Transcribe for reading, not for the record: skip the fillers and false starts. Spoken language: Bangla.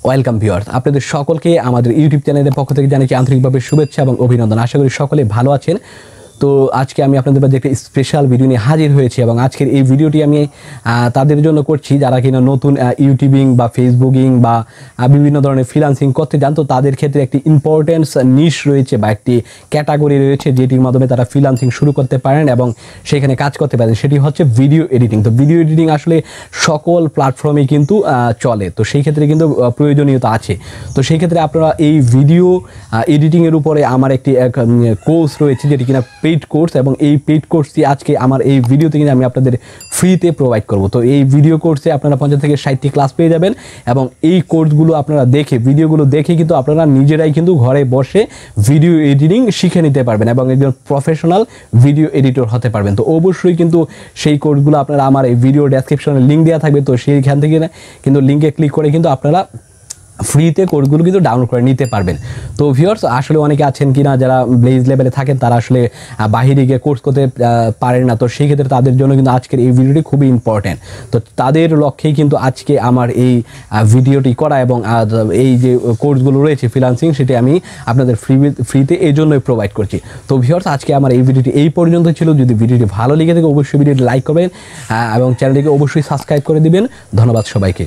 ওয়েলকাম ভিউয়ার্স, আপনাদের সকলকে আমাদের ইউটিউব চ্যানেলের পক্ষ থেকে জানাচ্ছি আন্তরিকভাবে শুভেচ্ছা এবং অভিনন্দন। আশা করি সকলে ভালো আছেন। তো আজকে আমি আপনাদের মাঝে একটা স্পেশাল ভিডিও নিয়ে হাজির হয়েছি এবং আজকের এই ভিডিওটি আমি তাদের জন্য করছি যারা কিনা নতুন ইউটিউবিং বা ফেসবুকিং বা বিভিন্ন ধরনের ফ্রিল্যান্সিং করতে চান। তো তাদের ক্ষেত্রে একটি ইম্পর্টেন্স নিশ রয়েছে বা একটি ক্যাটাগরি রয়েছে যেটির মাধ্যমে তারা ফ্রিল্যান্সিং শুরু করতে পারেন এবং সেখানে কাজ করতে পারেন, সেটি হচ্ছে ভিডিও এডিটিং। তো ভিডিও এডিটিং আসলে সকল প্ল্যাটফর্মে কিন্তু চলে, তো সেই ক্ষেত্রে কিন্তু প্রয়োজনীয়তা আছে। তো সেই ক্ষেত্রে আপনারা এই ভিডিও এডিটিংয়ের উপরে আমার একটি কোর্স রয়েছে যেটি কিনা পেইড কোর্স, এবং এই পেইড কোর্সটি আজকে আমার এই ভিডিওতে কিন্তু আমি আপনাদের ফ্রিতে প্রোভাইড করব। তো এই ভিডিও কোর্সে আপনারা 50 থেকে 60টি ক্লাস পেয়ে যাবেন এবং এই কোর্সগুলো আপনারা দেখে, ভিডিওগুলো দেখে কিন্তু আপনারা নিজেরাই কিন্তু ঘরে বসে ভিডিও এডিটিং শিখে নিতে পারবেন এবং একজন প্রফেশনাল ভিডিও এডিটর হতে পারবেন। তো অবশ্যই কিন্তু সেই কোর্সগুলো আপনারা আমার এই ভিডিও ডেসক্রিপশনে লিঙ্ক দেওয়া থাকবে, তো সেইখান থেকে কিন্তু লিঙ্কে ক্লিক করে কিন্তু আপনারা ফ্রিতে কোর্সগুলো কিন্তু ডাউনলোড করে নিতে পারবেন। তো ভিউয়ার্স, আসলে অনেকে আছেন কিনা যারা ব্লেজ লেভেলে থাকেন, তারা আসলে বাহিরে গিয়ে কোর্স করতে পারেন না। তো সেই ক্ষেত্রে তাদের জন্য কিন্তু আজকের এই ভিডিওটি খুবই ইম্পর্টেন্ট। তো তাদের লক্ষ্যেই কিন্তু আজকে আমার এই ভিডিওটি করা এবং এই যে কোর্সগুলো রয়েছে ফ্রিল্যান্সিং, সেটি আমি আপনাদের ফ্রিতে এই জন্যই প্রোভাইড করছি। তো ভিউয়ার্স, আজকে আমার এই ভিডিওটি এই পর্যন্ত ছিল। যদি ভিডিওটি ভালো লেগে থাকে অবশ্যই ভিডিওটি লাইক করবেন এবং চ্যানেলটিকে অবশ্যই সাবস্ক্রাইব করে দিবেন। ধন্যবাদ সবাইকে।